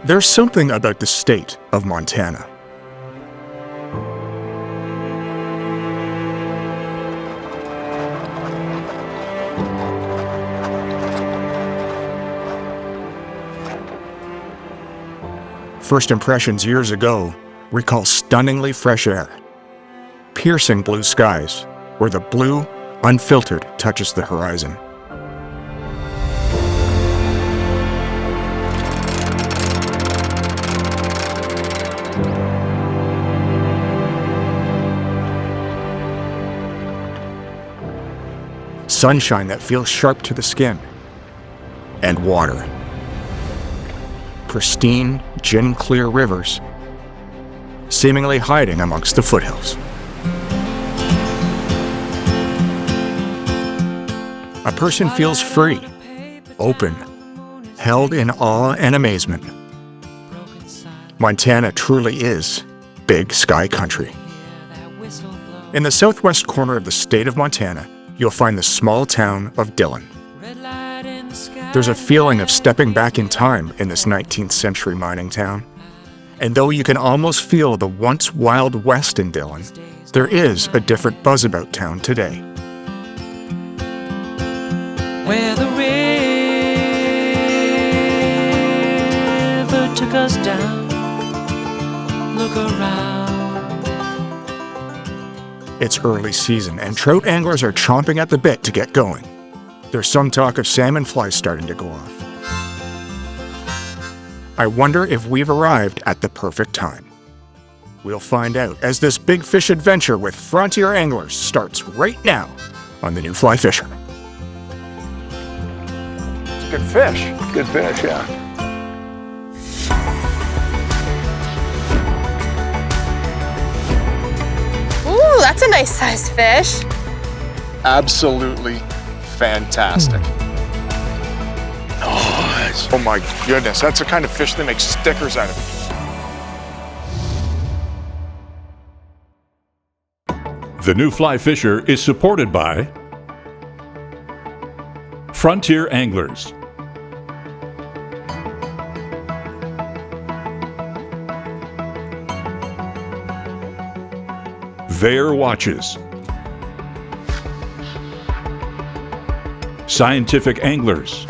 There's something about the state of Montana. First impressions years ago recall stunningly fresh air, piercing blue skies, where the blue, unfiltered, touches the horizon. Sunshine that feels sharp to the skin, and water. Pristine, gin-clear rivers, seemingly hiding amongst the foothills. A person feels free, open, held in awe and amazement. Montana truly is big sky country. In the southwest corner of the state of Montana, you'll find the small town of Dillon. There's a feeling of stepping back in time in this 19th century mining town. And though you can almost feel the once Wild West in Dillon, there is a different buzz about town today. Where the river took us down, look around. It's early season, and trout anglers are chomping at the bit to get going. There's some talk of salmon flies starting to go off. I wonder if we've arrived at the perfect time. We'll find out as this big fish adventure with Frontier Anglers starts right now on the New Fly Fisher. It's good fish. Good fish, yeah. Ooh, that's a nice sized fish. Absolutely fantastic. Nice. Oh my goodness, that's the kind of fish that makes stickers out of it. The New Fly Fisher is supported by Frontier Anglers, Vair Watches, Scientific Anglers,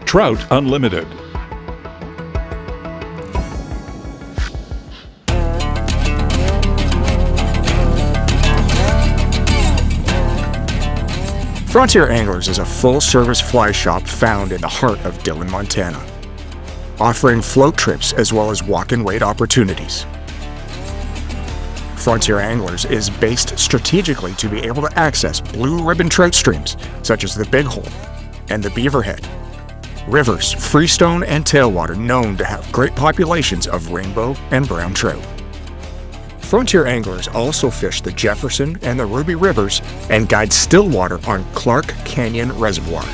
Trout Unlimited, Frontier Anglers is a full-service fly shop found in the heart of Dillon, Montana, offering float trips as well as walk-and wait opportunities. Frontier Anglers is based strategically to be able to access blue ribbon trout streams such as the Big Hole and the Beaverhead, rivers, freestone, and tailwater known to have great populations of rainbow and brown trout. Frontier Anglers also fish the Jefferson and the Ruby Rivers and guide Stillwater on Clark Canyon Reservoir.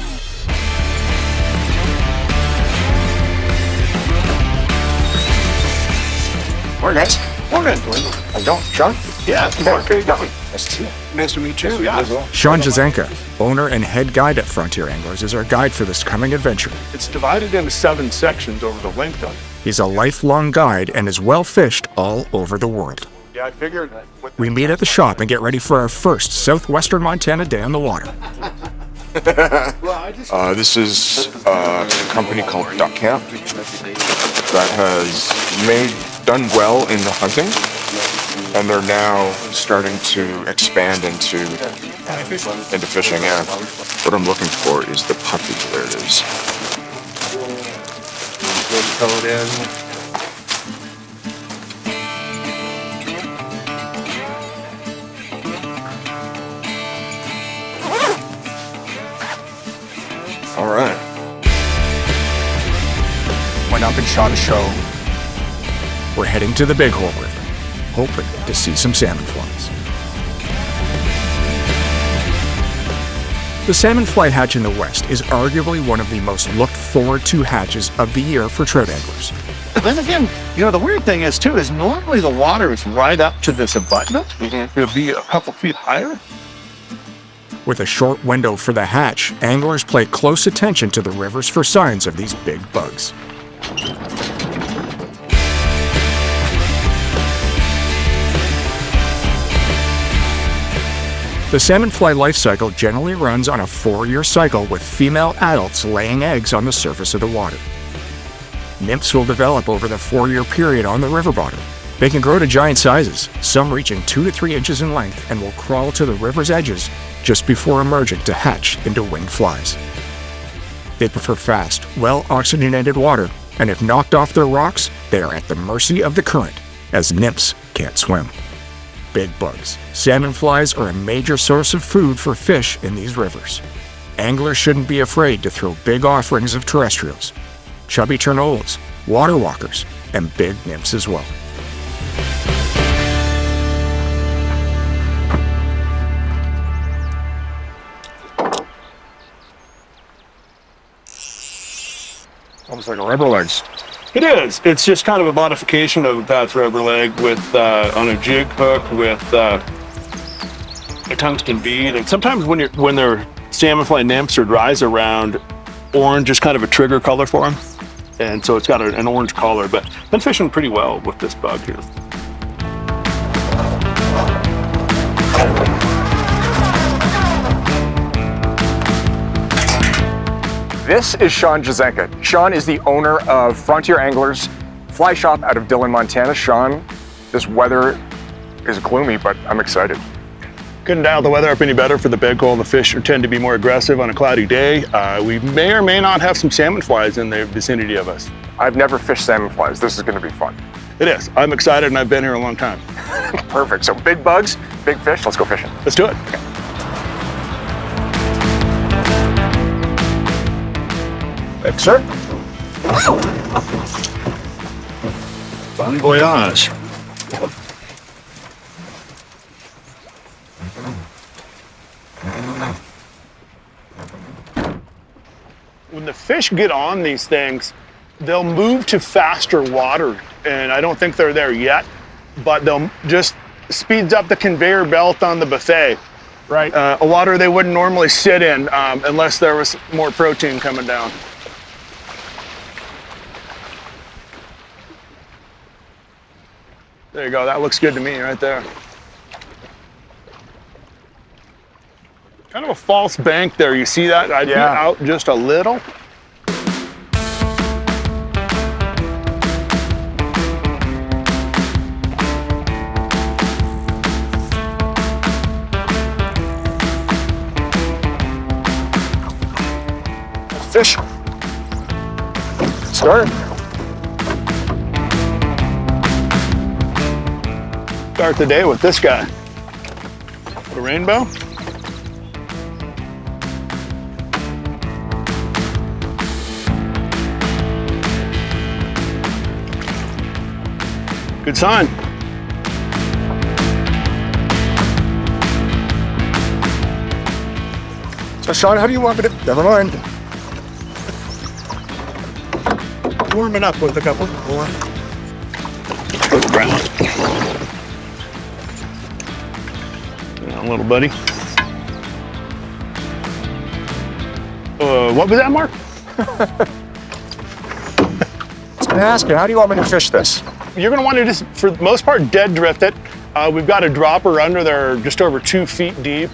Morning, guys. Morning. How you doing, Sean? Yeah, Mark, how you doing? Nice to see you. Nice to meet you. Yeah. Shaun Jeszenka, owner and head guide at Frontier Anglers, is our guide for this coming adventure. It's divided into 7 sections over the length of it. He's a lifelong guide and is well fished all over the world. Yeah, I figured. We meet at the shop and get ready for our first southwestern Montana day on the water. This is a company called Duck Camp that has done well in the hunting, and they're now starting to expand into fishing. Yeah. What I'm looking for is the puppy. There it is. Throw it in. All right. Went up and shot a show. We're heading to the Big Hole River, hoping to see some salmon flies. The Salmon Fly Hatch in the west is arguably one of the most looked forward to hatches of the year for trout anglers. But then again, the weird thing is too, is normally the water is right up to this abutment. It'll be a couple feet higher. With a short window for the hatch, anglers pay close attention to the rivers for signs of these big bugs. The salmon fly life cycle generally runs on a 4-year cycle with female adults laying eggs on the surface of the water. Nymphs will develop over the 4-year period on the river bottom. They can grow to giant sizes, some reaching 2 to 3 inches in length, and will crawl to the river's edges just before emerging to hatch into winged flies. They prefer fast, well-oxygenated water, and if knocked off their rocks, they are at the mercy of the current, as nymphs can't swim. Big bugs. Salmon flies are a major source of food for fish in these rivers. Anglers shouldn't be afraid to throw big offerings of terrestrials, chubby ternolas, water walkers, and big nymphs as well. Almost like a rubber legs. It is. It's just kind of a modification of Pat's rubber leg with on a jig hook with a tungsten bead. And sometimes when their salmon fly nymphs or dries around, orange is kind of a trigger color for them, and so it's got an orange collar. But been fishing pretty well with this bug here. This is Shaun Jeszenka. Shaun is the owner of Frontier Anglers Fly Shop out of Dillon, Montana. Shaun, this weather is gloomy, but I'm excited. Couldn't dial the weather up any better for the bed hole. The fish tend to be more aggressive on a cloudy day. We may or may not have some salmon flies in the vicinity of us. I've never fished salmon flies. This is going to be fun. It is. I'm excited, and I've been here a long time. Perfect. So big bugs, big fish. Let's go fishing. Let's do it. Thanks, sir. Bon voyage. When the fish get on these things, they'll move to faster water, and I don't think they're there yet, but they'll just speeds up the conveyor belt on the buffet. Right. A water they wouldn't normally sit in unless there was more protein coming down. There you go, that looks good to me right there. Kind of a false bank there, you see that? I'd be out just a little. Fish. Start. Start the day with this guy. A rainbow. Good sign. So Shaun, how do you want me to, never mind. Warming up with a couple more. Brown. Yeah, little buddy. What was that, Mark? I was gonna ask you, how do you want me to fish this? You're gonna want to just, for the most part, dead drift it. We've got a dropper under there just over 2 feet deep.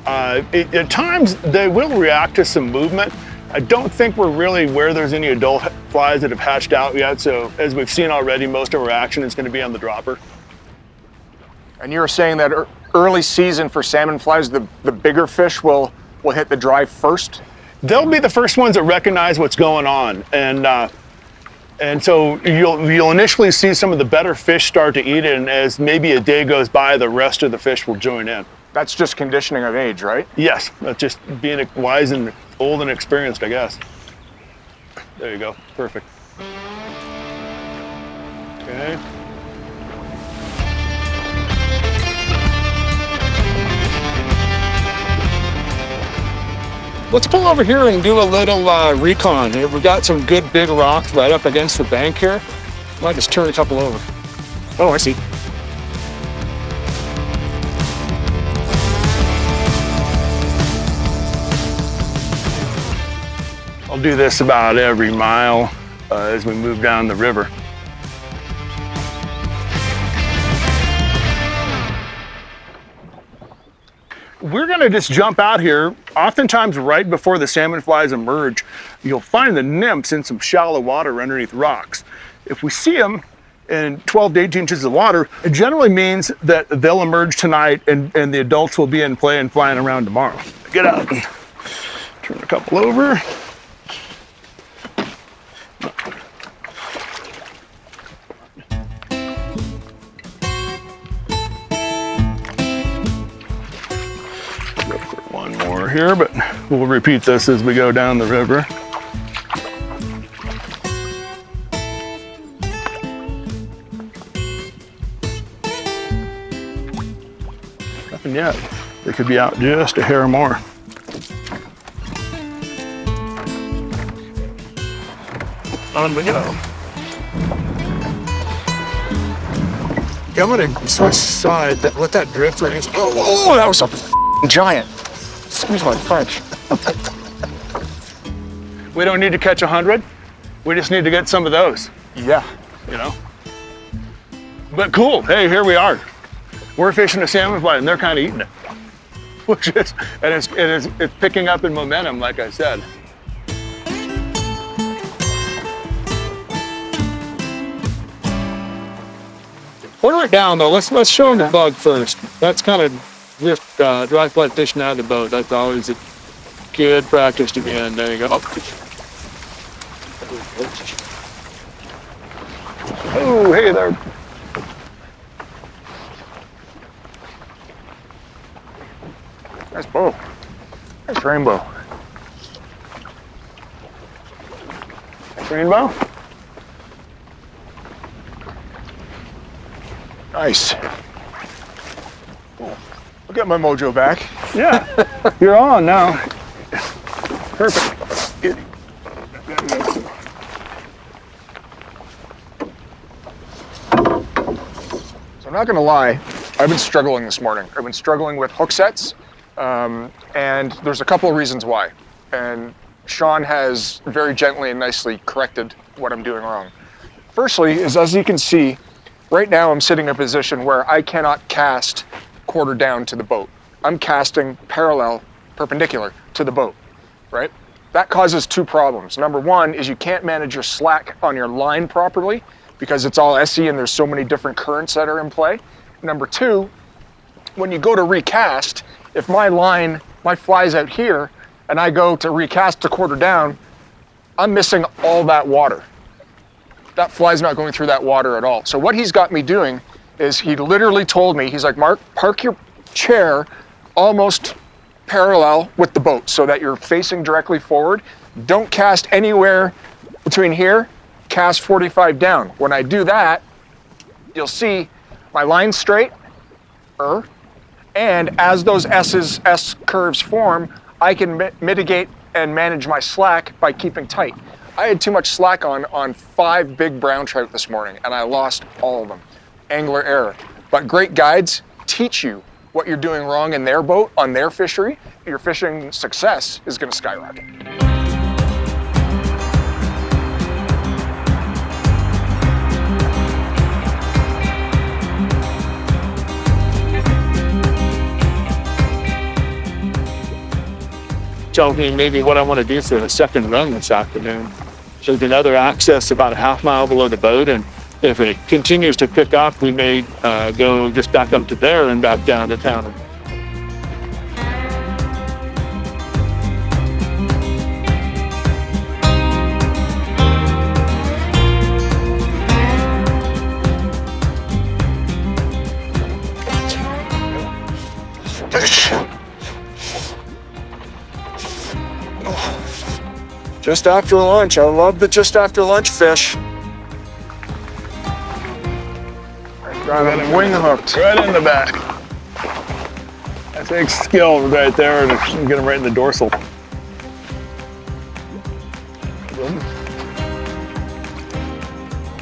At times, they will react to some movement. I don't think we're really where there's any adult flies that have hatched out yet, so as we've seen already, most of our action is going to be on the dropper. And you were saying that early season for salmon flies, the bigger fish will hit the dry first? They'll be the first ones that recognize what's going on, and so you'll initially see some of the better fish start to eat it, and as maybe a day goes by, the rest of the fish will join in. That's just conditioning of age, right? Yes, that's just being wise and old and experienced, I guess. There you go, perfect. Okay. Let's pull over here and do a little recon. We've got some good big rocks right up against the bank here. Might just turn a couple over. Oh, I see. do this about every mile as we move down the river. We're gonna just jump out here. Oftentimes right before the salmon flies emerge, you'll find the nymphs in some shallow water underneath rocks. If we see them in 12 to 18 inches of water, it generally means that they'll emerge tonight and the adults will be in play and flying around tomorrow. Get out and turn a couple over. Go for one more here, but we'll repeat this as we go down the river. Nothing yet. They could be out just a hair more. On we go. Yeah, I'm gonna switch side. Let that drift right. Oh, that was a giant. Excuse my French. We don't need to catch 100. We just need to get some of those. Yeah. You know? But cool. Hey, here we are. We're fishing a salmon fly and they're kind of eating it. Which is, and it's picking up in momentum, like I said. When we're down though, let's show them the bug first. That's kind of just dry fly fishing out of the boat. That's always a good practice to be in. There you go. Oh, hey there. Nice bow. Nice rainbow. Nice rainbow. Nice. I'll get my mojo back. Yeah, you're on now. Perfect. Good. So I'm not gonna lie, I've been struggling this morning. I've been struggling with hook sets, and there's a couple of reasons why. And Shaun has very gently and nicely corrected what I'm doing wrong. Firstly, is as you can see, right now I'm sitting in a position where I cannot cast quarter down to the boat. I'm casting parallel, perpendicular to the boat, right? That causes two problems. Number one is you can't manage your slack on your line properly because it's all SE and there's so many different currents that are in play. Number two, when you go to recast, if my fly's out here and I go to recast to quarter down, I'm missing all that water. That fly's not going through that water at all. So what he's got me doing is he literally told me, he's like, Mark, park your chair almost parallel with the boat so that you're facing directly forward. Don't cast anywhere between here, cast 45 down. When I do that, you'll see my line's straight, and as those S curves form, I can mitigate and manage my slack by keeping tight. I had too much slack on 5 big brown trout this morning, and I lost all of them. Angler error. But great guides teach you what you're doing wrong in their boat, on their fishery. Your fishing success is gonna skyrocket. Tell me maybe what I want to do for the second run this afternoon. There's another access about a half mile below the boat, and if it continues to pick up, we may go just back up to there and back down to town. Just after lunch. I love the just after lunch fish. Got him wing hooked. Right in the back. That takes skill right there to get him right in the dorsal.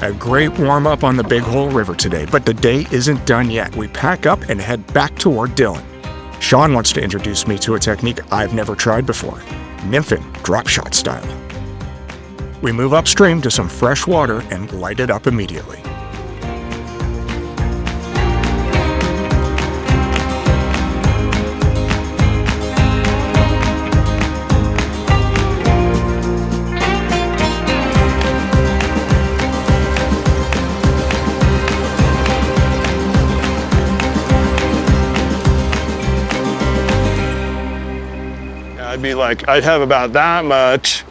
A great warm up on the Big Hole River today, but the day isn't done yet. We pack up and head back toward Dillon. Shaun wants to introduce me to a technique I've never tried before, nymphing drop shot style. We move upstream to some fresh water and light it up immediately. I'd have about that much,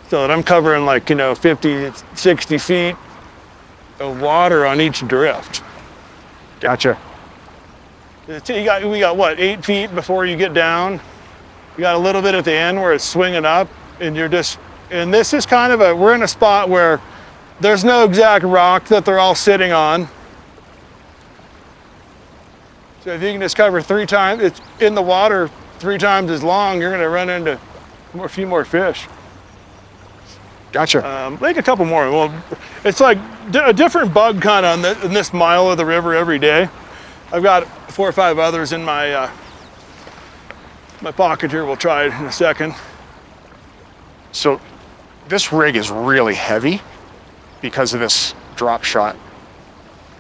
so that I'm covering 50, 60 feet of water on each drift. Gotcha. We got what, 8 feet before you get down? You got a little bit at the end where it's swinging up, and and this is we're in a spot where there's no exact rock that they're all sitting on. So if you can just cover 3 times, it's in the water 3 times as long, you're gonna run into a few more fish. Gotcha. Make a couple more. Well, it's like a different bug kind of in this mile of the river every day. I've got 4 or 5 others in my my pocket here. We'll try it in a second. So this rig is really heavy because of this drop shot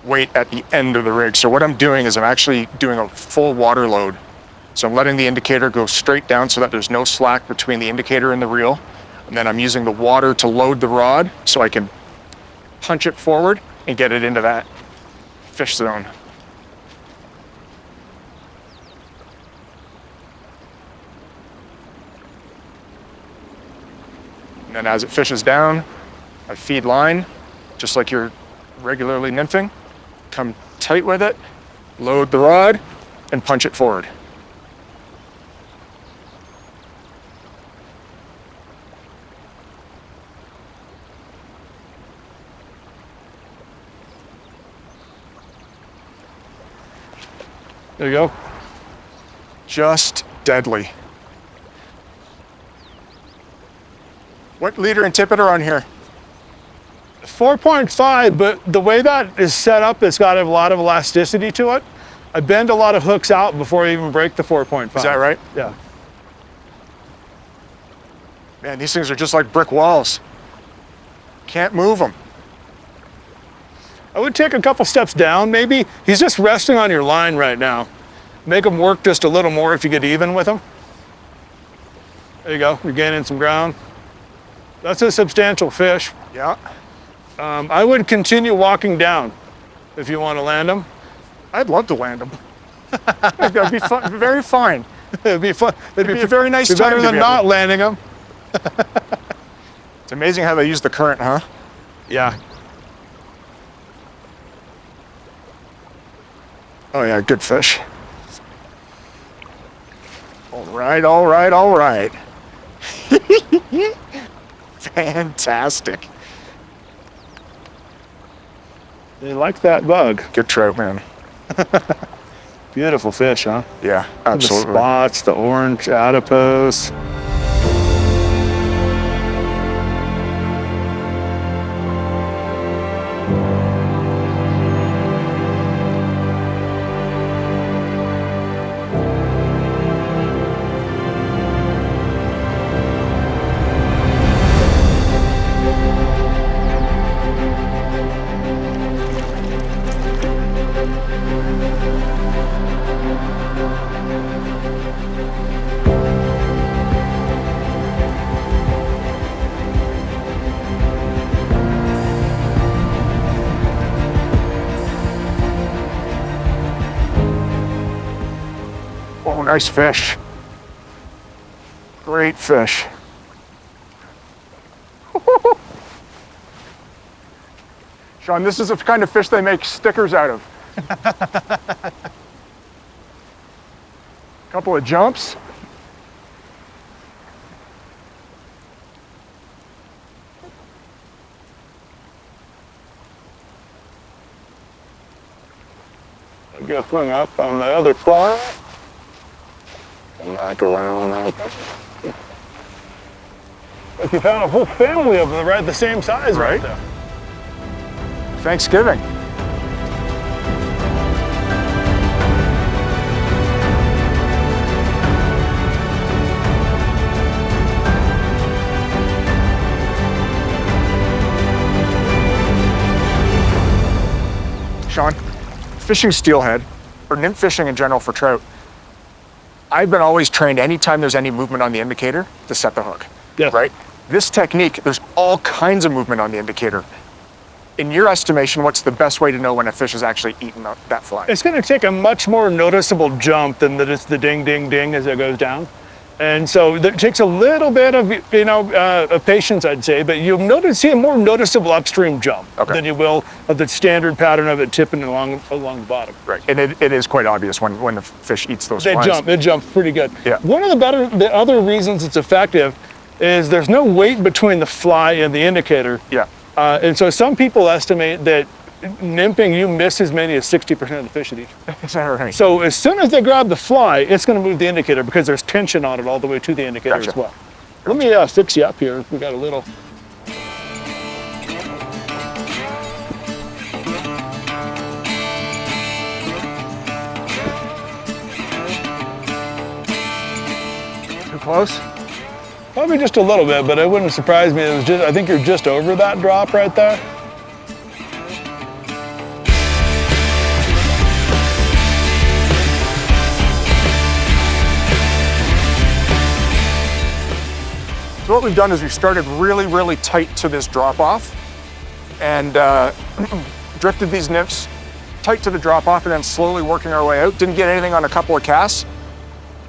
weight at the end of the rig. So what I'm doing is I'm actually doing a full water load. So I'm letting the indicator go straight down so that there's no slack between the indicator and the reel. And then I'm using the water to load the rod so I can punch it forward and get it into that fish zone. And then as it fishes down, I feed line, just like you're regularly nymphing. Come tight with it, load the rod, and punch it forward. There you go. Just deadly. What leader and tippet are on here? 4.5, but the way that is set up, it's got a lot of elasticity to it. I bend a lot of hooks out before I even break the 4.5. Is that right? Yeah. Man, these things are just like brick walls. Can't move them. I would take a couple steps down, maybe. He's just resting on your line right now. Make him work just a little more if you get even with him. There you go, you're gaining some ground. That's a substantial fish. Yeah. I would continue walking down if you want to land him. I'd love to land them. That'd be fun, very fine. It'd be fun. It'd be a very nice Be time better to than be not able- landing him. It's amazing how they use the current, huh? Yeah. Oh yeah, good fish. All right, all right, all right. Fantastic. They like that bug. Good trout, man. Beautiful fish, huh? Yeah, The absolutely. spots, the orange adipose. Oh, nice fish. Great fish. Sean, this is the kind of fish they make stickers out of. Couple of jumps. Go swing up on the other fly. Come back around out. But you found a whole family of them right the same size right there. Thanksgiving. Sean, fishing steelhead, or nymph fishing in general for trout, I've been always trained anytime there's any movement on the indicator to set the hook. Yes. Right? This technique, there's all kinds of movement on the indicator. In your estimation, what's the best way to know when a fish is actually eating that fly? It's going to take a much more noticeable jump than just the ding, ding, ding as it goes down. And so it takes a little bit of, of patience, I'd say, but you'll see a more noticeable upstream jump than you will of the standard pattern of it tipping along the bottom. Right, and it is quite obvious when the fish eats those flies. They jump pretty good. Yeah. One of the other reasons it's effective is there's no weight between the fly and the indicator. Yeah. And so some people estimate that nymphing, you miss as many as 60% of the fish at each. Is that right? So as soon as they grab the fly, it's going to move the indicator because there's tension on it all the way to the indicator as well. Let me fix you up here. We got a little. Too close? Probably just a little bit, but it wouldn't surprise me. I think you're just over that drop right there. So what we've done is we've started really, really tight to this drop off and drifted these nymphs tight to the drop off and then slowly working our way out. Didn't get anything on a couple of casts.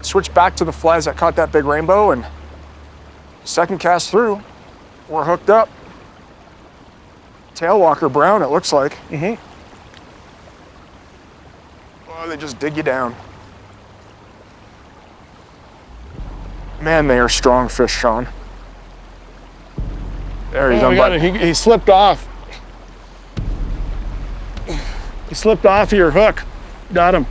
Switched back to the flies that caught that big rainbow, and second cast through, we're hooked up. Tailwalker brown, it looks like. Oh, they just dig you down. Man, they are strong fish, Sean. There he's on. He slipped off. He slipped off your hook. Got him.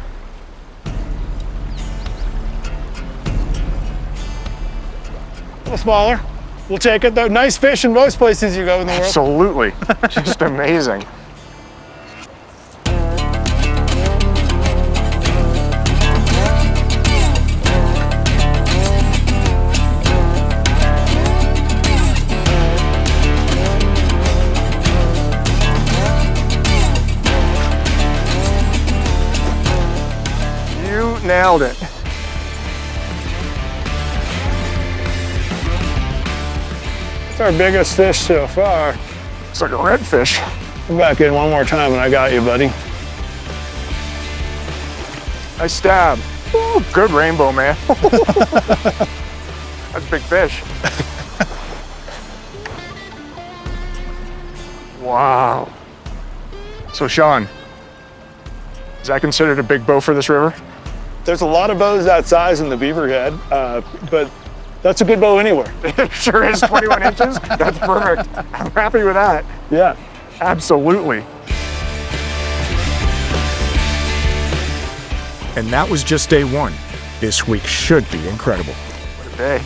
A little smaller. We'll take it though. Nice fish in most places you go in the world. Absolutely. Just amazing. You nailed it. It's our biggest fish so far. It's like a redfish. Come back in one more time and I got you, buddy. Nice stab. Ooh, good rainbow, man. That's a big fish. Wow. So Sean, is that considered a big bow for this river? There's a lot of bows that size in the Beaverhead, but that's a good bow anywhere. It sure is, 21 inches. That's perfect. I'm happy with that. Yeah. Absolutely. And that was just day one. This week should be incredible. What a day.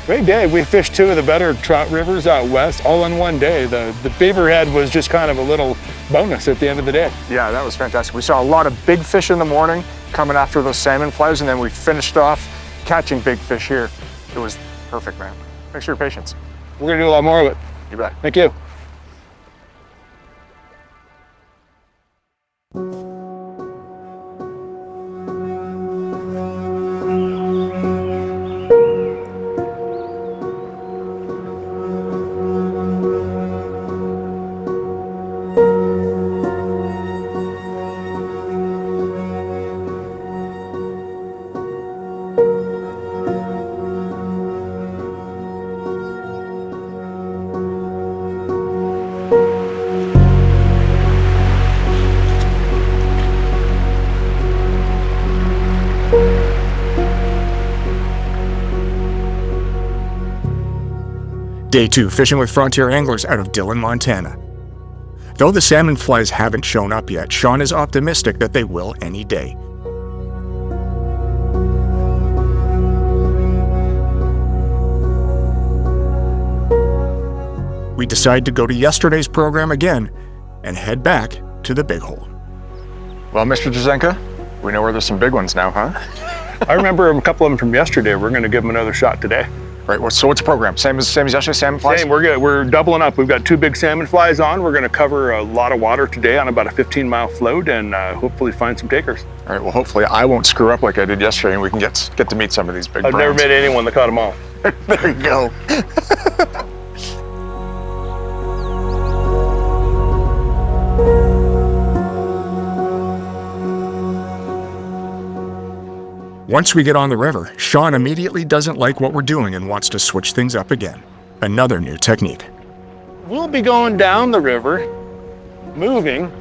Great day. We fished two of the better trout rivers out west all in one day. The Beaverhead was just kind of a little bonus at the end of the day. Yeah, that was fantastic. We saw a lot of big fish in the morning coming after those salmon flies, and then we finished off catching big fish here. It was perfect, man. Thanks for your patience. We're gonna do a lot more of it. You bet. Thank you. Day two, fishing with frontier anglers out of Dillon, Montana. Though the salmon flies haven't shown up yet, Sean is optimistic that they will any day. We decide to go to yesterday's program again and head back to the big hole. Well, Mr. Jeszenka, we know where there's some big ones now, huh? I remember a couple of them from yesterday. We're gonna give them another shot today. Right. So what's the program? Same as yesterday, salmon flies? Same, we're doubling up. We've got 2 big salmon flies on. We're gonna cover a lot of water today on about a 15-mile float and hopefully find some takers. All right. Well, hopefully I won't screw up like I did yesterday, and we can get to meet some of these big I've never brands. met anyone that caught them all. There you go. Once we get on the river, Shaun immediately doesn't like what we're doing and wants to switch things up again. Another new technique. We'll be going down the river, moving.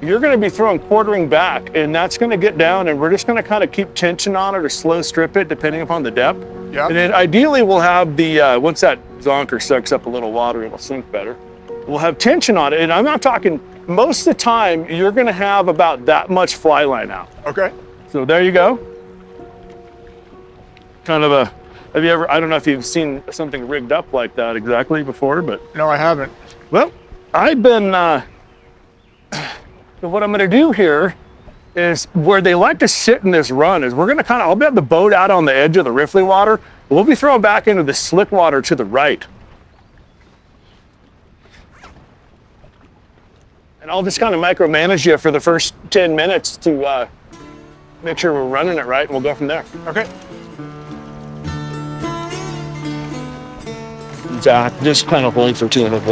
You're going to be throwing quartering back, and that's going to get down, and we're just going to kind of keep tension on it or slow strip it depending upon the depth. Yep. And then ideally we'll have the, once that zonker sucks up a little water, it'll sink better. We'll have tension on it, and I'm not talking, most of the time you're going to have about that much fly line out. Okay. So there you go. Kind of a, have you ever, I don't know if you've seen something rigged up like that exactly before, but. No, I haven't. Well, I've been, what I'm gonna do here is where they like to sit in this run is we're gonna kind of, I'll have the boat out on the edge of the riffly water. We'll be throwing back into the slick water to the right. And I'll just kind of micromanage you for the first 10 minutes to make sure we're running it right, and we'll go from there. Okay. Zach, just kind of holding for 2 minutes. I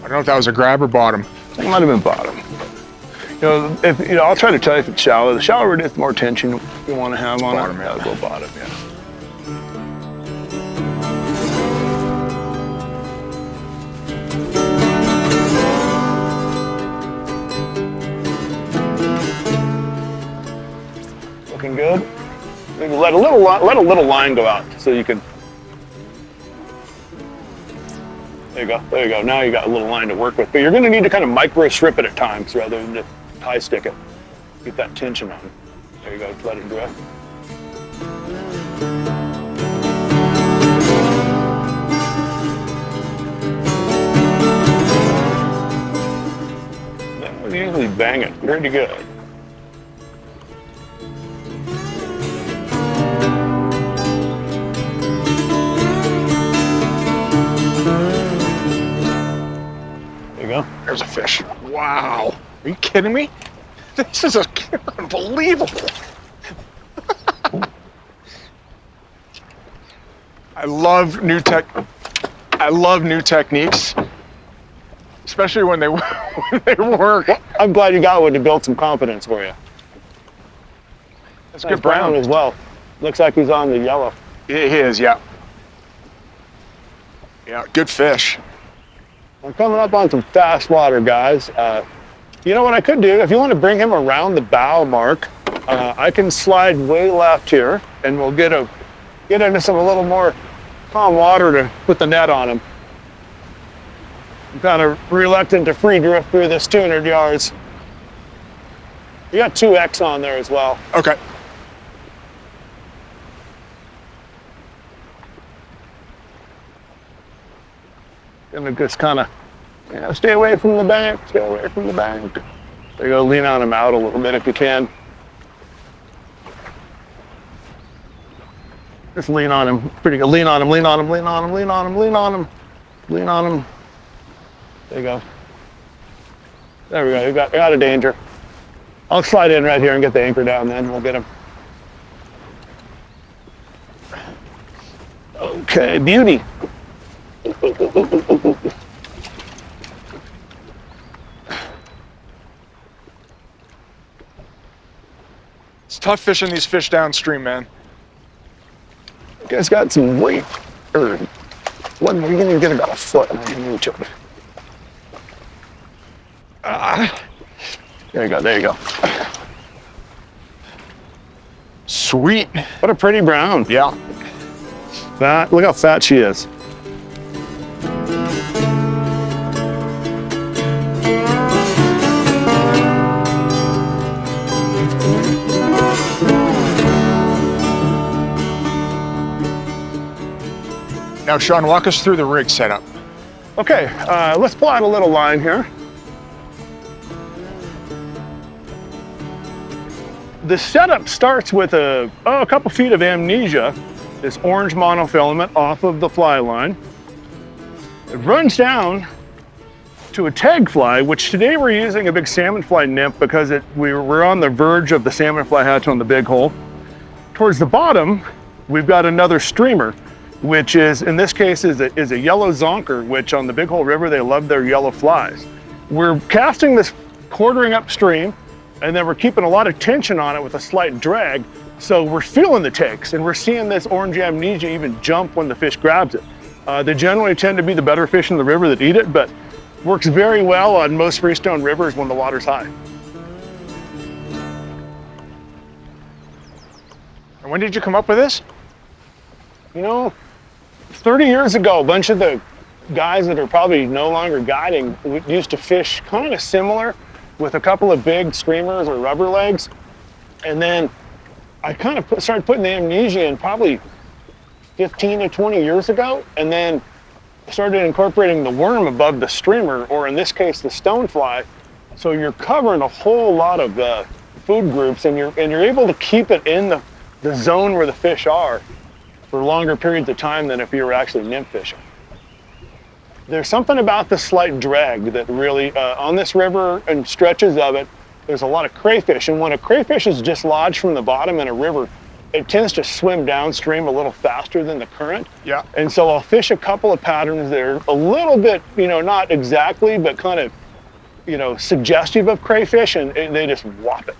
don't know if that was a grab or bottom. It might have been bottom. I'll try to tell you if it's shallow. The shallower it is, the more tension you want to have on Bottom, it. yeah. I'll go bottom, yeah. Looking good. Maybe let a little line go out so you can. There you go. There you go. Now you got a little line to work with, but you're going to need to kind of micro strip it at times rather than just tie stick it. Get that tension on. There you go. Let it drift. That would usually bang it pretty good. There's a fish. Wow. Are you kidding me? This is unbelievable. I love new techniques, especially when they work. I'm glad you got one to build some confidence for you. That's Nice good brown. as well. Looks like he's on the yellow. He is, yeah. Yeah, good fish. I'm coming up on some fast water, guys. You know what I could do? If you want to bring him around the bow mark, I can slide way left here, and we'll get into some a little more calm water to put the net on him. I'm kind of reluctant to free drift through this 200 yards. You got 2X on there as well. Okay. Gonna just kind of, stay away from the bank, stay away from the bank. There you go, lean on him out a little bit if you can. Just lean on him, pretty good. Lean on him, lean on him, lean on him, lean on him, lean on him, lean on him. There you go. There we go, you got out of danger. I'll slide in right here and get the anchor down then, we'll get him. Okay, beauty. It's tough fishing these fish downstream, man. You guys got some weight, or what? You're gonna get about a foot. There you go. There you go. Sweet. What a pretty brown. Yeah. Fat. Look how fat she is. Now, Sean, walk us through the rig setup. Okay, let's pull out a little line here. The setup starts with a couple feet of amnesia, this orange monofilament off of the fly line. It runs down to a tag fly, which today we're using a big salmon fly nymph because we're on the verge of the salmon fly hatch on the big hole. Towards the bottom, we've got another streamer, which is, in this case, is a yellow zonker, which on the Big Hole River, they love their yellow flies. We're casting this quartering upstream, and then we're keeping a lot of tension on it with a slight drag. So we're feeling the takes, and we're seeing this orange amnesia even jump when the fish grabs it. They generally tend to be the better fish in the river that eat it, but works very well on most freestone rivers when the water's high. And when did you come up with this? You know, 30 years ago, a bunch of the guys that are probably no longer guiding used to fish kind of similar with a couple of big streamers or rubber legs. And then I kind of started putting the amnesia in probably 15 to 20 years ago, and then started incorporating the worm above the streamer, or in this case, the stonefly. So you're covering a whole lot of food groups, and you're able to keep it in the zone where the fish are for longer periods of time than if you were actually nymph fishing. There's something about the slight drag that really, on this river and stretches of it, there's a lot of crayfish, and when a crayfish is dislodged from the bottom in a river, it tends to swim downstream a little faster than the current. Yeah. And so I'll fish a couple of patterns that are a little bit, not exactly, but kind of, suggestive of crayfish, and they just whop it.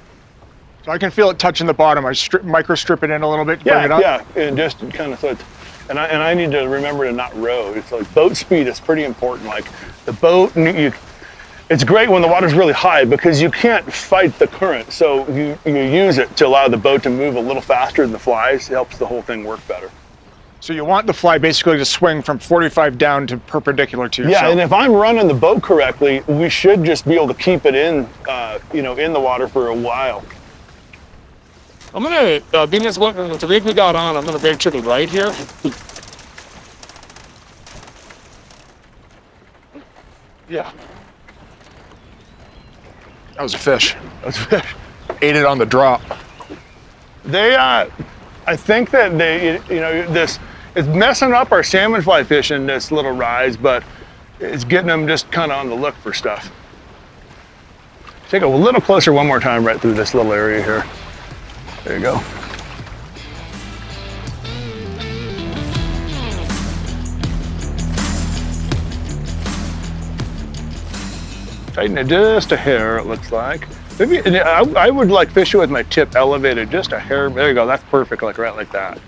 So I can feel it touching the bottom. I micro strip it in a little bit, bring it up. Yeah, and just kind of, so it's, and I need to remember to not row. It's like boat speed is pretty important. Like the boat, it's great when the water's really high because you can't fight the current. So you use it to allow the boat to move a little faster than the flies. It helps the whole thing work better. So you want the fly basically to swing from 45 down to perpendicular to yourself. Yeah, and if I'm running the boat correctly, we should just be able to keep it in, in the water for a while. I'm gonna, being this one, with the rig we got on, I'm gonna veer to the right here. Yeah. That was a fish. That was a fish. Ate it on the drop. They, I think that they, this is messing up our salmon fly fishing, this little rise, but it's getting them just kind of on the look for stuff. Take a little closer one more time right through this little area here. There you go. Tighten it just a hair, it looks like. Maybe I would like fish it with my tip elevated just a hair. There you go, that's perfect, like right like that.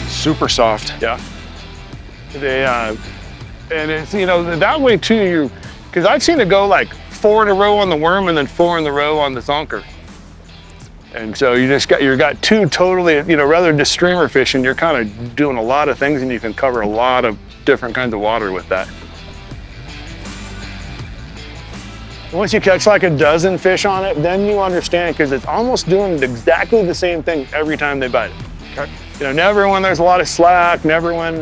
Super soft. Yeah. They, and it's, that way too, because I've seen it go like 4 in a row on the worm and then 4 in the row on the zonker. And so you got 2 totally, rather than just streamer fishing, you're kind of doing a lot of things and you can cover a lot of different kinds of water with that. Once you catch like a dozen fish on it, then you understand, because it's almost doing exactly the same thing every time they bite it. Okay. Never when there's a lot of slack, never when,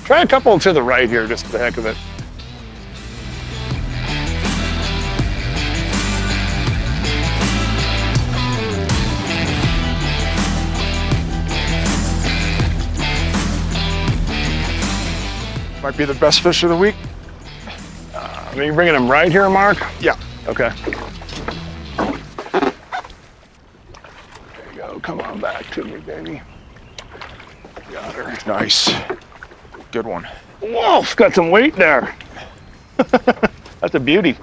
try a couple to the right here, just for the heck of it. Might be the best fish of the week. Are you bringing them right here, Mark? Yeah. Okay. There you go, come on back to me, baby. Got her. Nice. Good one. Whoa, it's got some weight there. That's a beauty.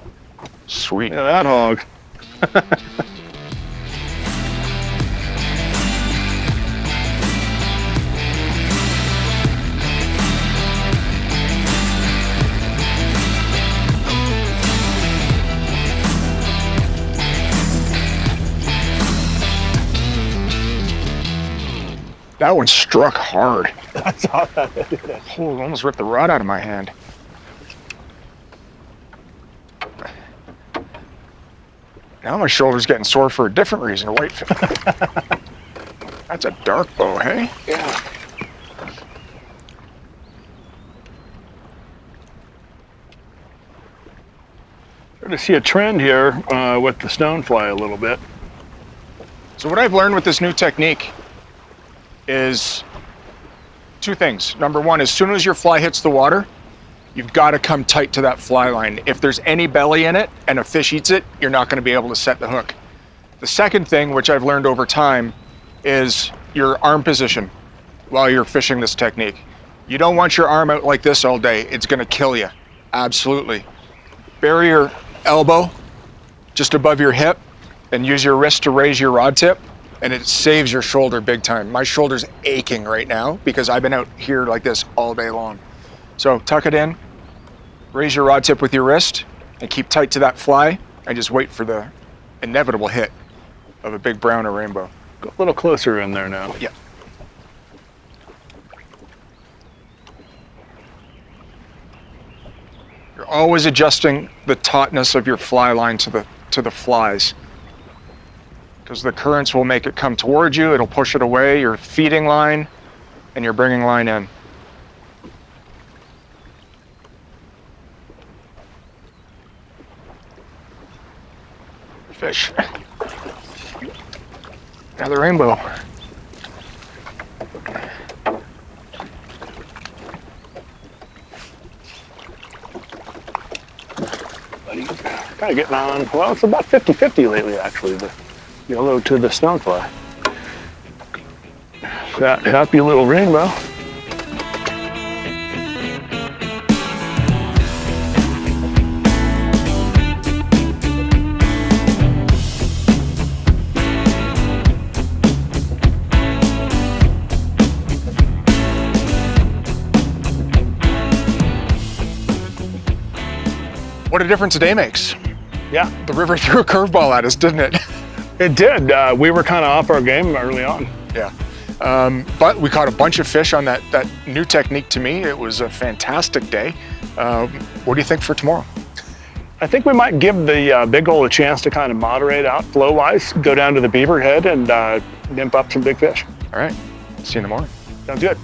Sweet. Look at that hog. That one struck hard. I saw that. Oh, it almost ripped the rod out of my hand. Now my shoulder's getting sore for a different reason, a whitefish. That's a dark bow, hey? Yeah. Starting to see a trend here with the stonefly a little bit. So what I've learned with this new technique is two things. Number one, as soon as your fly hits the water, you've got to come tight to that fly line. If there's any belly in it and a fish eats it, you're not going to be able to set the hook. The second thing, which I've learned over time, is your arm position while you're fishing this technique. You don't want your arm out like this all day. It's going to kill you. Absolutely. Bury your elbow just above your hip and use your wrist to raise your rod tip, and it saves your shoulder big time. My shoulder's aching right now because I've been out here like this all day long. So tuck it in, raise your rod tip with your wrist, and keep tight to that fly, and just wait for the inevitable hit of a big brown or rainbow. Go a little closer in there now. Yeah. You're always adjusting the tautness of your fly line to the flies, because the currents will make it come towards you, it'll push it away, your feeding line, and your bringing line in. Fish. Another rainbow. Kind of getting on, well, it's about 50-50 lately, actually, the yellow to the stonefly. That happy little rainbow. What a difference a day makes. Yeah, The river threw a curveball at us, didn't it? it did. We were kind of off our game early on. Yeah. But we caught a bunch of fish on that new technique. To me, it was a fantastic day. What do you think for tomorrow? I think we might give the big hole a chance to kind of moderate out flow-wise, go down to the Beaverhead and nymph up some big fish. All right. See you in the morning. Sounds good.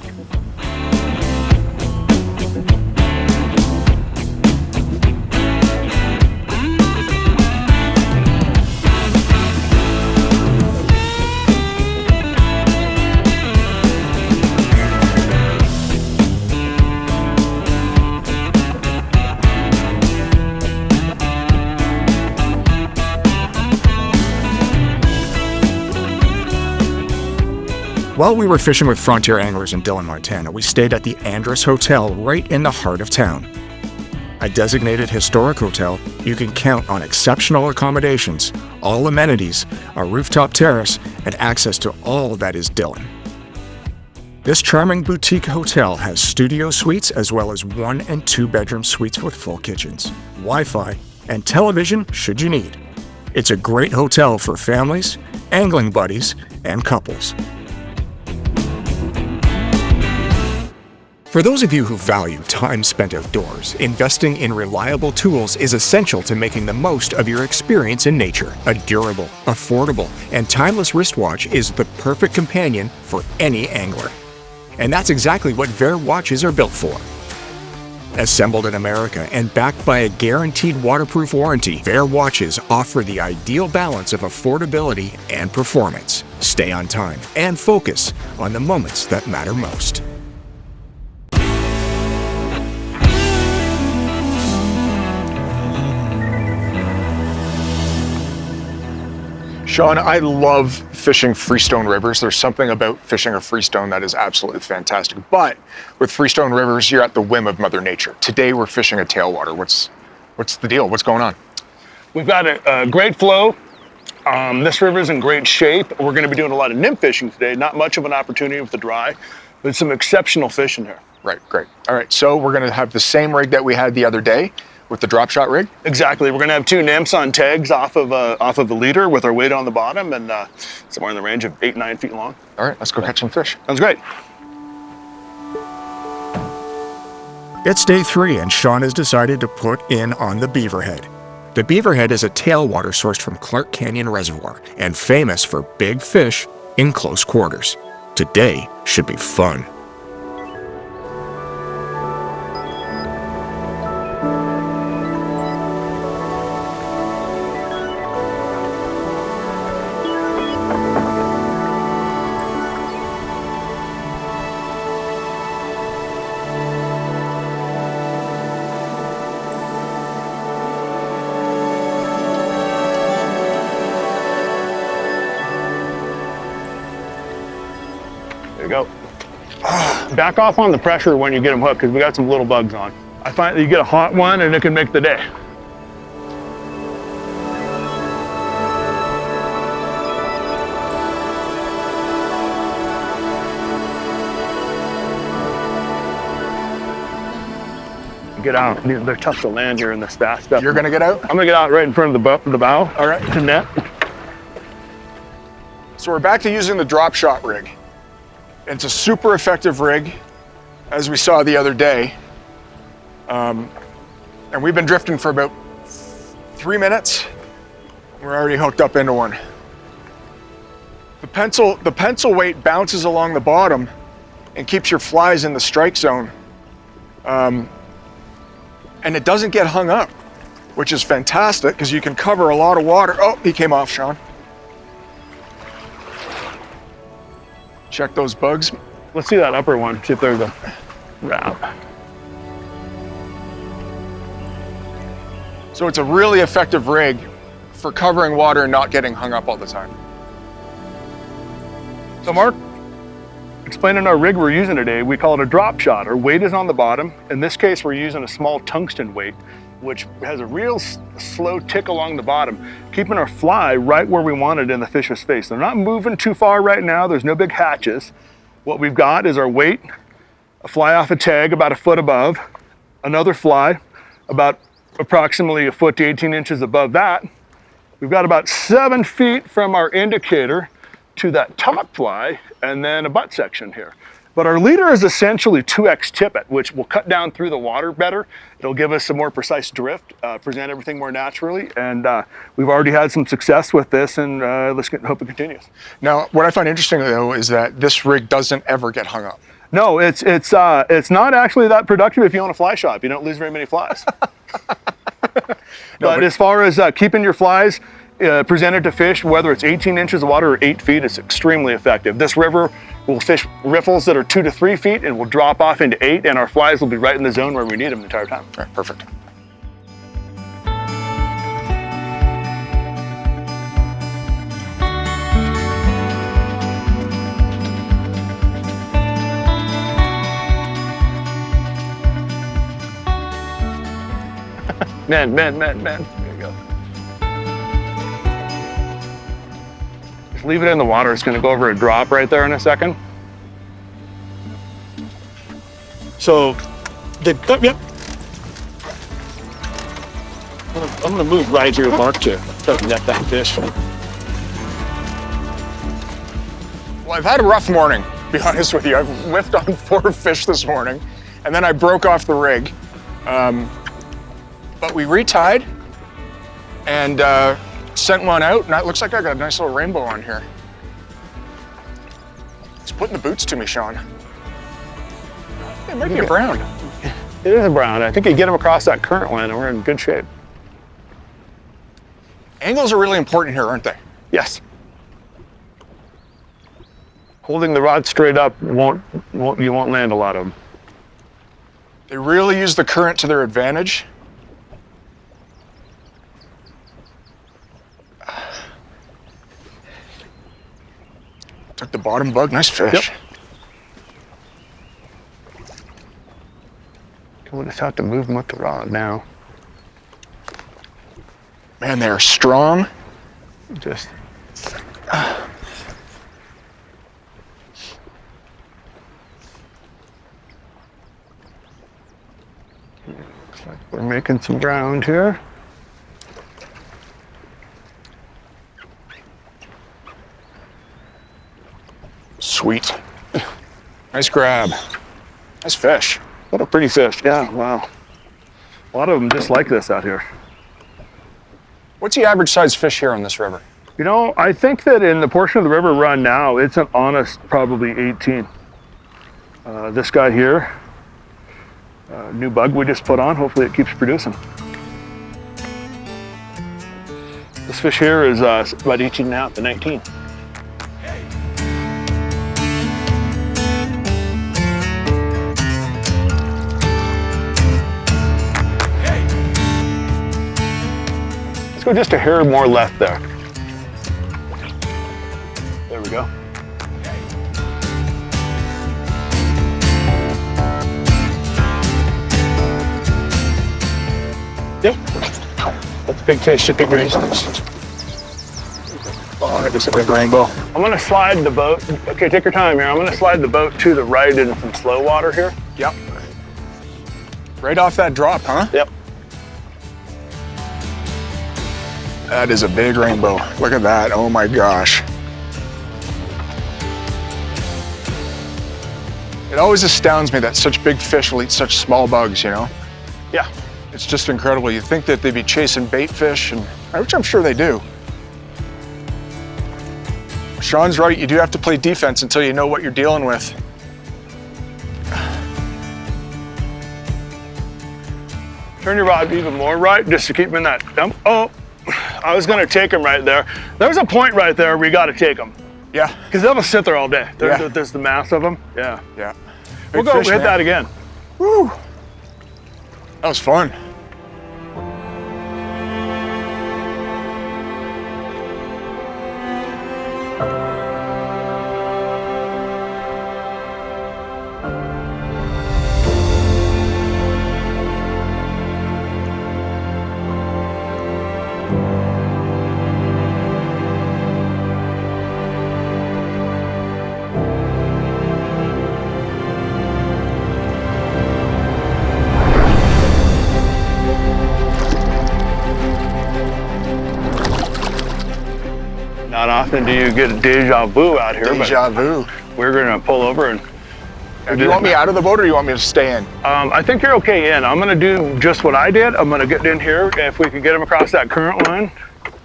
While we were fishing with frontier anglers in Dillon, Montana, we stayed at the Anglers Hotel right in the heart of town. A designated historic hotel, you can count on exceptional accommodations, all amenities, a rooftop terrace, and access to all that is Dillon. This charming boutique hotel has studio suites as well as 1 and 2 bedroom suites with full kitchens, Wi-Fi, and television should you need. It's a great hotel for families, angling buddies, and couples. For those of you who value time spent outdoors, investing in reliable tools is essential to making the most of your experience in nature. A durable, affordable, and timeless wristwatch is the perfect companion for any angler. And that's exactly what Vaer watches are built for. Assembled in America and backed by a guaranteed waterproof warranty, Vaer watches offer the ideal balance of affordability and performance. Stay on time and focus on the moments that matter most. Sean, I love fishing freestone rivers. There's something about fishing a freestone that is absolutely fantastic. But with freestone rivers, you're at the whim of Mother Nature. Today we're fishing a tailwater. What's the deal? What's going on? We've got a great flow. This river's in great shape. We're going to be doing a lot of nymph fishing today. Not much of an opportunity with the dry, but some exceptional fish in here. Right, great. All right, so we're going to have the same rig that we had the other day. with the drop shot rig? Exactly. We're going to have 2 nymphs on tags off of a leader with our weight on the bottom, and somewhere in the range of 8-9 feet long. All right, let's go catch some fish. Sounds great. It's day 3 and Shaun has decided to put in on the Beaverhead. The Beaverhead is a tailwater sourced from Clark Canyon Reservoir and famous for big fish in close quarters. Today should be fun. There you go. Back off on the pressure when you get them hooked, because we got some little bugs on. I find that you get a hot one and it can make the day. Get out. They're tough to land here in this fast stuff. You're gonna get out? I'm gonna get out right in front of the bow. All right, to net. So we're back to using the drop shot rig. It's a super effective rig, as we saw the other day. And we've been drifting for about 3 minutes. We're already hooked up into one. The pencil weight bounces along the bottom and keeps your flies in the strike zone. And it doesn't get hung up, which is fantastic because you can cover a lot of water. Oh, he came off, Shaun. Check those bugs. Let's see that upper one, see if there's a wrap. So it's a really effective rig for covering water and not getting hung up all the time. So Mark, explaining our rig we're using today, we call it a drop shot. Our weight is on the bottom. In this case, we're using a small tungsten weight, which has a real slow tick along the bottom, keeping our fly right where we want it in the fish's face. They're not moving too far right now. There's no big hatches. What we've got is our weight, a fly off a tag about 1 foot above, another fly about approximately 1 foot to 18 inches above that. We've got about 7 feet from our indicator to that top fly, and then a butt section here. But our leader is essentially 2x tippet, which will cut down through the water better. It'll give us a more precise drift, present everything more naturally, and we've already had some success with this, and hope it continues. Now, what I find interesting though is that this rig doesn't ever get hung up. No, it's not actually that productive if you own a fly shop. You don't lose very many flies. But as far as keeping your flies presented to fish, whether it's 18 inches of water or 8 feet, it's extremely effective. This river will fish riffles that are 2 to 3 feet and will drop off into 8, and our flies will be right in the zone where we need them the entire time. All right, perfect. Man. There you go. Just leave it in the water. It's going to go over a drop right there in a second. So, yep. I'm gonna move right here, Mark, to net that fish. Well, I've had a rough morning, to be honest with you. I've whiffed on 4 fish this morning, and then I broke off the rig. But we retied and sent one out, and it looks like I got a nice little rainbow on here. It's putting the boots to me, Shaun. It might be a brown. It is a brown. I think you get them across that current line and we're in good shape. Angles are really important here, aren't they? Yes. Holding the rod straight up you won't land a lot of them. They really use the current to their advantage. Took the bottom bug, nice fish. Yep. We'll just have to move them with the rod now. Man, they are strong. Just. Looks like we're making some ground here. Sweet. Nice grab. Nice fish. What a pretty fish. Yeah, wow. A lot of them just like this out here. What's the average size fish here on this river? You know, I think that in the portion of the river run now, it's an honest probably 18. This guy here, new bug we just put on, hopefully it keeps producing. This fish here is about 18 and a half to 19. Let's go just a hair more left there. There we go. Yep. That's a big fish, a big race. Oh, just a big rainbow. I'm gonna slide the boat. Okay, take your time here. I'm gonna slide the boat to the right in some slow water here. Yep. Right off that drop, huh? Yep. That is a big rainbow. Look at that. Oh my gosh. It always astounds me that such big fish will eat such small bugs, you know? Yeah. It's just incredible. You'd think that they'd be chasing bait fish, and which I'm sure they do. Sean's right, you do have to play defense until you know what you're dealing with. Turn your rod even more right, just to keep him in that dump. Oh, I was gonna take him right there. There's a point right there where you gotta take him. Yeah. Because they'll sit there all day. Yeah. There's the mass of them. Yeah. Yeah. We'll Big go fish, hit man. that again. Woo! That was fun. Not often do you get a deja vu out here, Deja vu. but we're gonna pull over and. Do you want me out of the boat or do you want me to stay in? I think you're okay in. I'm gonna do just what I did. I'm gonna get in here. If we can get him across that current line.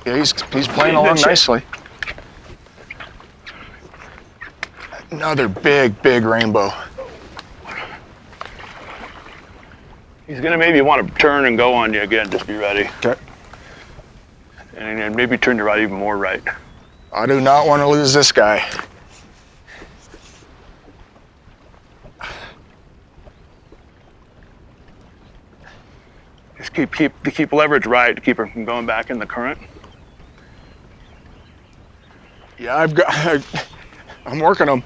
Yeah, he's playing along nicely. Another big, big rainbow. He's gonna maybe want to turn and go on you again. Just be ready. Okay. And then maybe turn your rod even more right. I do not want to lose this guy. Just keep leverage right to keep her from going back in the current. Yeah, I'm working them.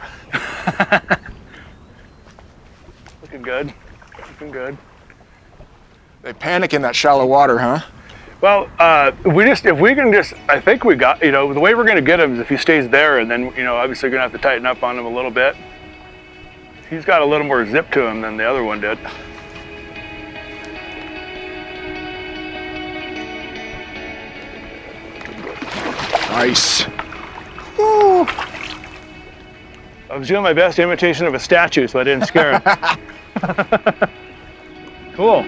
Looking good. Looking good. They panic in that shallow water, huh? Well, if we can just, I think we got, the way we're gonna get him is if he stays there, and then, obviously we're gonna have to tighten up on him a little bit. He's got a little more zip to him than the other one did. Nice. Woo. I was doing my best imitation of a statue, so I didn't scare him. Cool.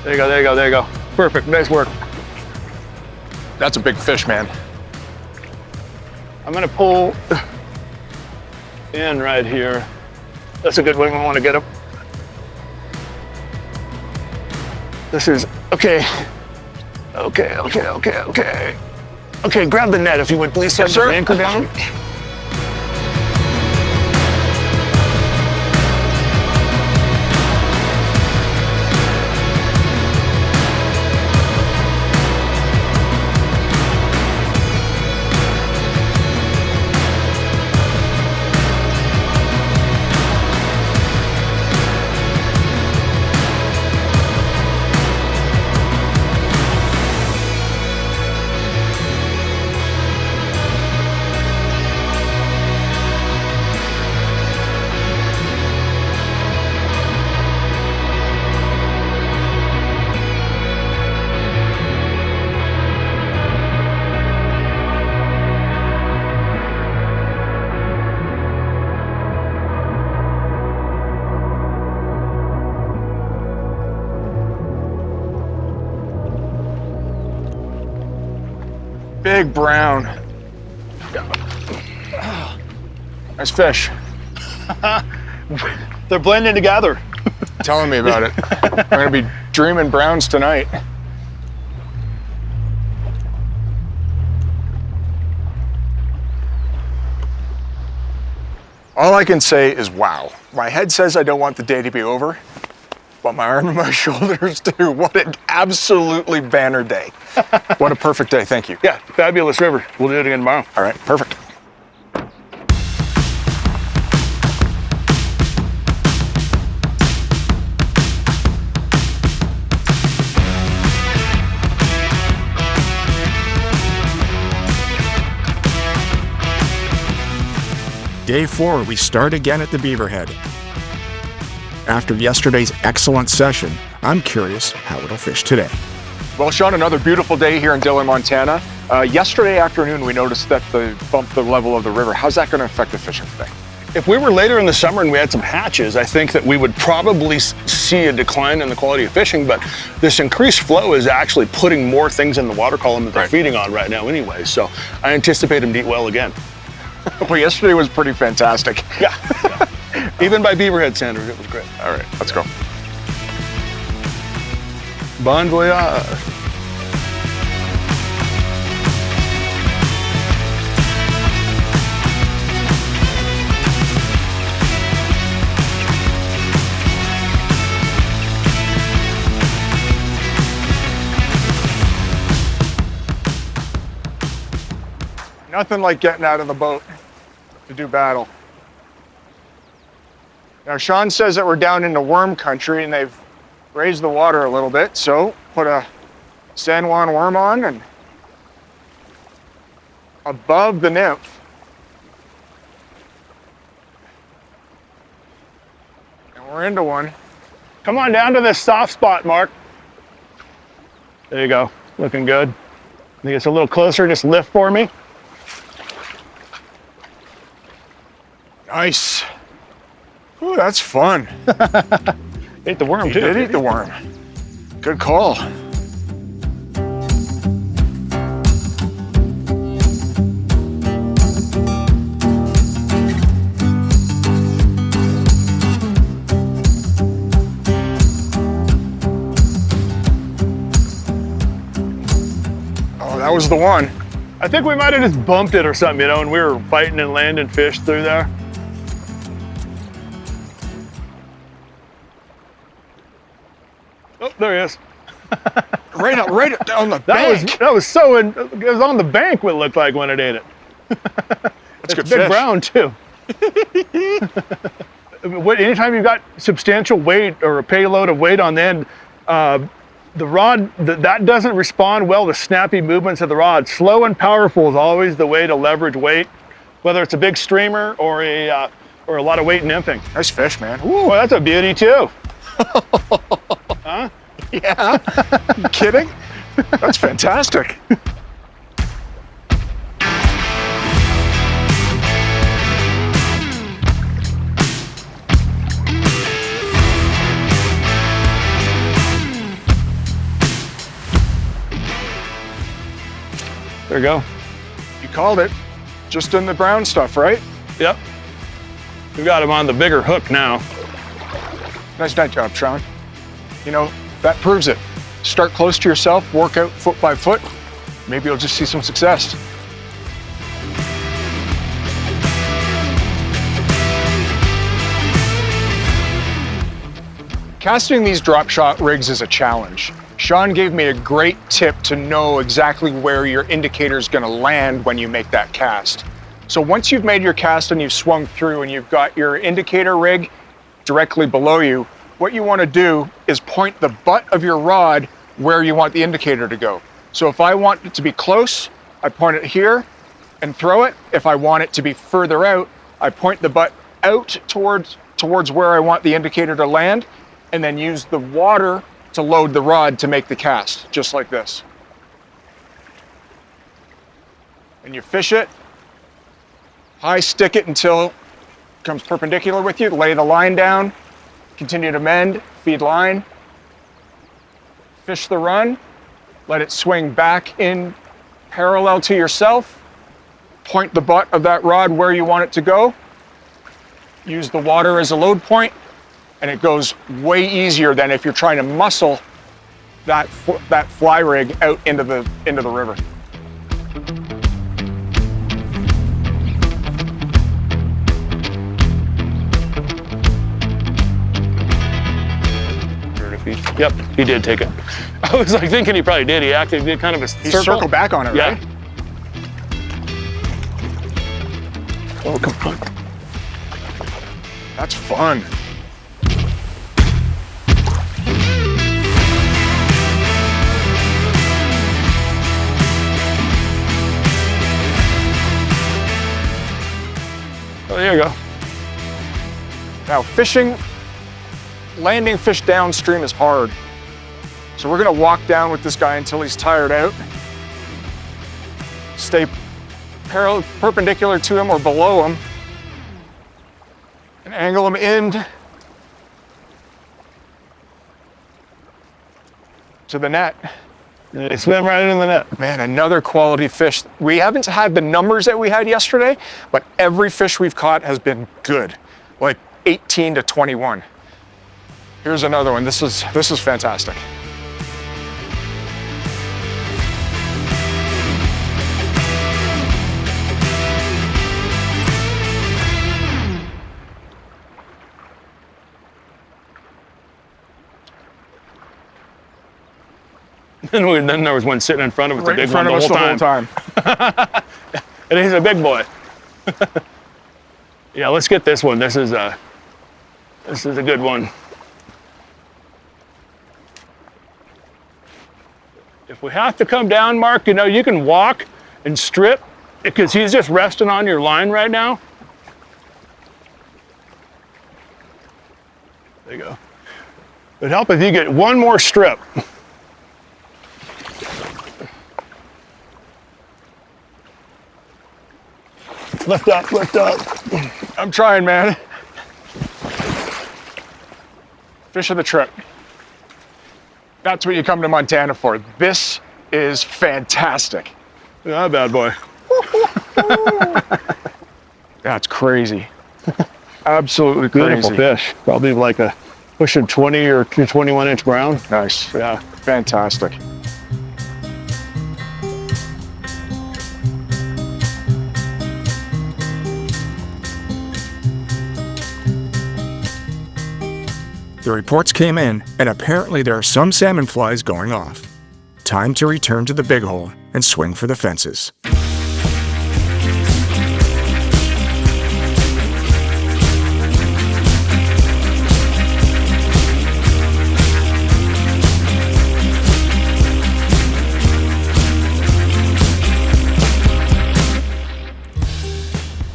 There you go, there you go, there you go. Perfect, nice work. That's a big fish, man. I'm gonna pull in right here. That's a good way we want to get him. This is, okay. Okay, grab the net if you would please. Yes, sir. Anchor down. Big brown. Nice fish. They're blending together. Telling me about it. I'm gonna be dreaming browns tonight. All I can say is wow. My head says I don't want the day to be over, but my arm and my shoulders do. What an absolutely banner day. What a perfect day, thank you. Yeah, fabulous river. We'll do it again tomorrow. All right, perfect. Day 4, we start again at the Beaverhead. After yesterday's excellent session, I'm curious how it'll fish today. Well, Sean, another beautiful day here in Dillon, Montana. Yesterday afternoon, we noticed that they bumped the level of the river. How's that going to affect the fishing today? If we were later in the summer and we had some hatches, I think that we would probably see a decline in the quality of fishing, but this increased flow is actually putting more things in the water column that they're feeding on right now anyway, so I anticipate them to eat well again. Well, yesterday was pretty fantastic. Yeah. Even by Beaverhead standards, it was great. All right, let's go. Bon voyage. Nothing like getting out of the boat to do battle. Now, Sean says that we're down into worm country and they've raised the water a little bit, so put a San Juan worm on and above the nymph. And we're into one. Come on down to this soft spot, Mark. There you go, looking good. I think it's a little closer, just lift for me. Nice. Ooh, that's fun. Ate the worm He too. did eat the worm. Good call. Oh, that was the one. I think we might have just bumped it or something, you know, and we were fighting and landing fish through there. Oh, there he is. Right up on the That bank. was it was on the bank what it looked like when it ate it. That's good Big fish. brown too. Anytime you've got substantial weight or a payload of weight on the end, the rod, that doesn't respond well to snappy movements of the rod. Slow and powerful is always the way to leverage weight, whether it's a big streamer or a lot of weight nymphing. Nice fish, man. Ooh, that's a beauty too. Huh? Yeah. You kidding? That's fantastic. There you go. You called it. Just in the brown stuff, right? Yep. We got him on the bigger hook now. Nice night job, Trout. You know, that proves it. Start close to yourself, work out foot by foot. Maybe you'll just see some success. Casting these drop shot rigs is a challenge. Shaun gave me a great tip to know exactly where your indicator is going to land when you make that cast. So once you've made your cast and you've swung through and you've got your indicator rig directly below you, what you want to do is point the butt of your rod where you want the indicator to go. So if I want it to be close, I point it here and throw it. If I want it to be further out, I point the butt out towards where I want the indicator to land, and then use the water to load the rod to make the cast, just like this. And you fish it, high stick it until it comes perpendicular with you, lay the line down, continue to mend, feed line, fish the run, let it swing back in parallel to yourself, point the butt of that rod where you want it to go, use the water as a load point, and it goes way easier than if you're trying to muscle that fly rig out into the river. Yep, he did take it. I was like thinking he probably did. He actually did kind of a He circled back on it, yeah. Right? Oh, come on. That's fun. Oh, there you go. Now landing fish downstream is hard. So we're gonna walk down with this guy until he's tired out. Stay perpendicular to him or below him. And angle him in to the net. They swim right in the net. Man, another quality fish. We haven't had the numbers that we had yesterday, but every fish we've caught has been good, like 18 to 21. Here's another one. This is fantastic. And then there was one sitting in front of us, Right the in big front one, of us the whole time. And he's a big boy. Yeah, let's get this one. This is a good one. If we have to come down, Mark, you know, you can walk and strip because he's just resting on your line right now. There you go. It'd help if you get one more strip. Lift up, lift up. I'm trying, man. Fish of the trip. That's what you come to Montana for. This is fantastic. Yeah, bad boy. That's crazy. Absolutely crazy. Beautiful fish. Probably like a pushing 20 or 21 inch brown. Nice. Yeah. Fantastic. The reports came in, and apparently there are some salmon flies going off. Time to return to the big hole and swing for the fences.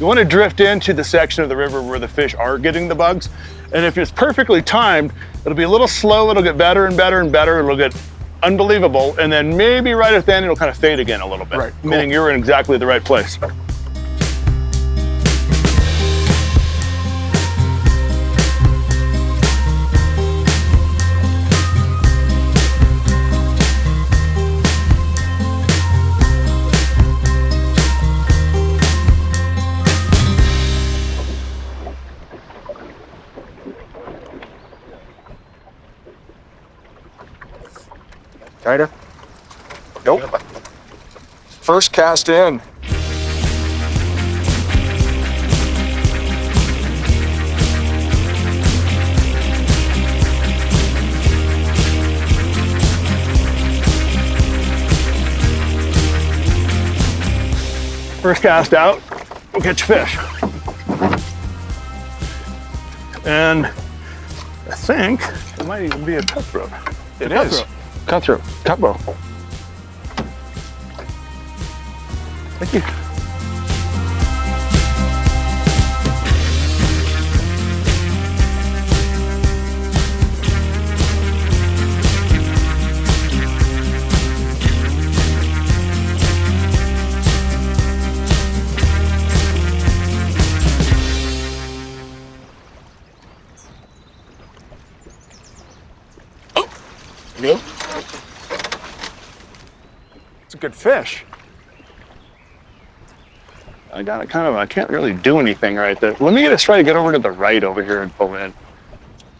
You want to drift into the section of the river where the fish are getting the bugs. And if it's perfectly timed, it'll be a little slow, it'll get better and better and better, it'll get unbelievable, and then maybe right at the end it'll kind of fade again a little bit. Right, cool. Meaning you're in exactly the right place. Tighter? Nope. First cast in. First cast out, we'll catch fish. And I think it might even be a cutthroat. It is. Cutthroat. Cutbow. Thank you. Yep. It's a good fish. I got it kind of, I can't really do anything right there. Let me just try to get over to the right over here and pull in.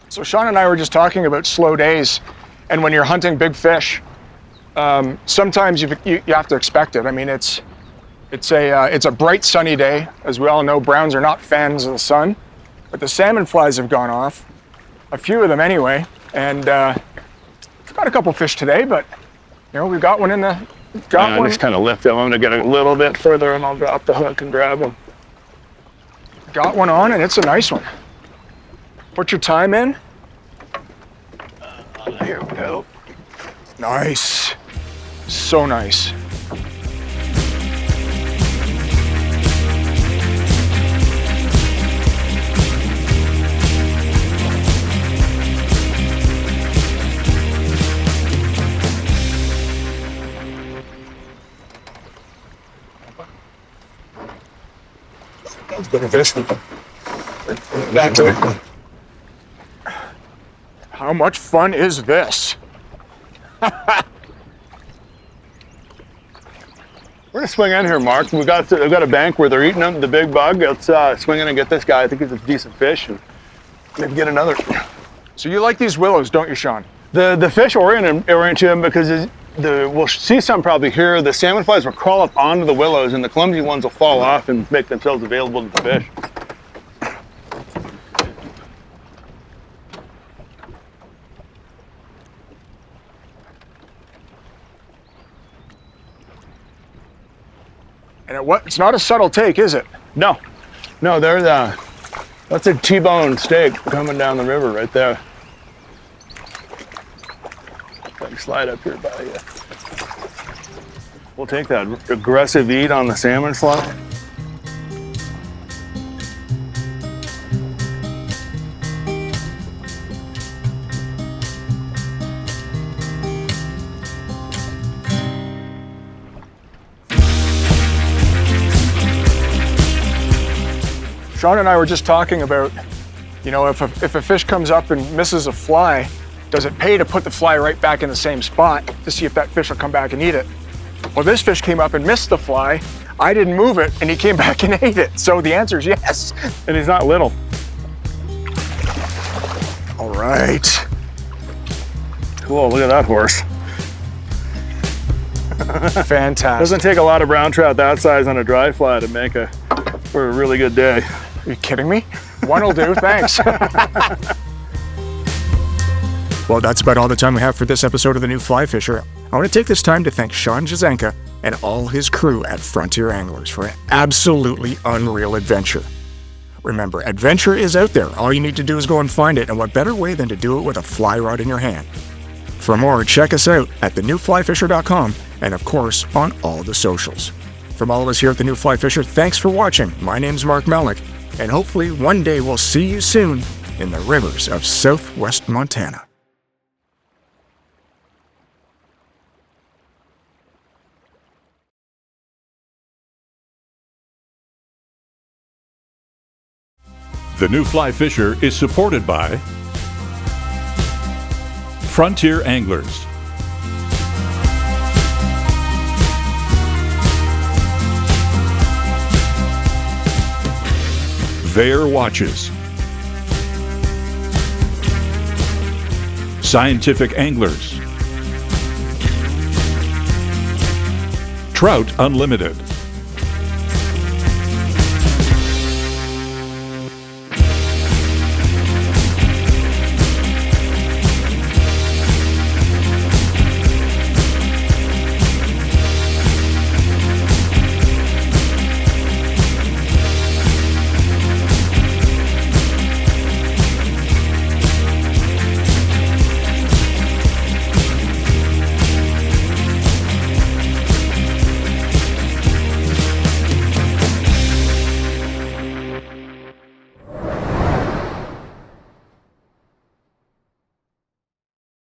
So Sean and I were just talking about slow days, and when you're hunting big fish, sometimes you have to expect it. I mean, it's a bright sunny day. As we all know, browns are not fans of the sun, but the salmon flies have gone off, a few of them anyway, and we've got a couple fish today, but you know, we've got one in the, I just kind of lift him. I'm gonna get a little bit further and I'll drop the hook and grab him. got one on, and it's a nice one. Put your time in. Here we go. Nice. So nice. Let's go to fish. Back to it. How much fun is this? We're gonna swing in here, Mark. They've got a bank where they're eating them, the big bug. Let's swing in and get this guy. I think he's a decent fish, and maybe get another. So you like these willows, don't you, Sean? The fish orient to him because we'll see some probably here. The salmon flies will crawl up onto the willows, and the clumsy ones will fall off and make themselves available to the fish. And it's not a subtle take, is it? No, there's that's a T-bone steak coming down the river right there. Let me slide up here by you. We'll take that aggressive eat on the salmon fly. Sean and I were just talking about, you know, if a fish comes up and misses a fly, does it pay to put the fly right back in the same spot to see if that fish will come back and eat it? Well, this fish came up and missed the fly. I didn't move it, and he came back and ate it. So the answer is yes. And he's not little. All right. Cool, look at that horse. Fantastic. Doesn't take a lot of brown trout that size on a dry fly to make for a really good day. Are you kidding me? One will do, thanks. Well, that's about all the time we have for this episode of The New Fly Fisher. I want to take this time to thank Shaun Jeszenka and all his crew at Frontier Anglers for an absolutely unreal adventure. Remember, adventure is out there. All you need to do is go and find it, and what better way than to do it with a fly rod in your hand? For more, check us out at thenewflyfisher.com and, of course, on all the socials. From all of us here at The New Fly Fisher, thanks for watching. My name's Mark Melnyk, and hopefully one day we'll see you soon in the rivers of southwest Montana. The New Fly Fisher is supported by Frontier Anglers, Beaverhead Watches, Scientific Anglers, Trout Unlimited.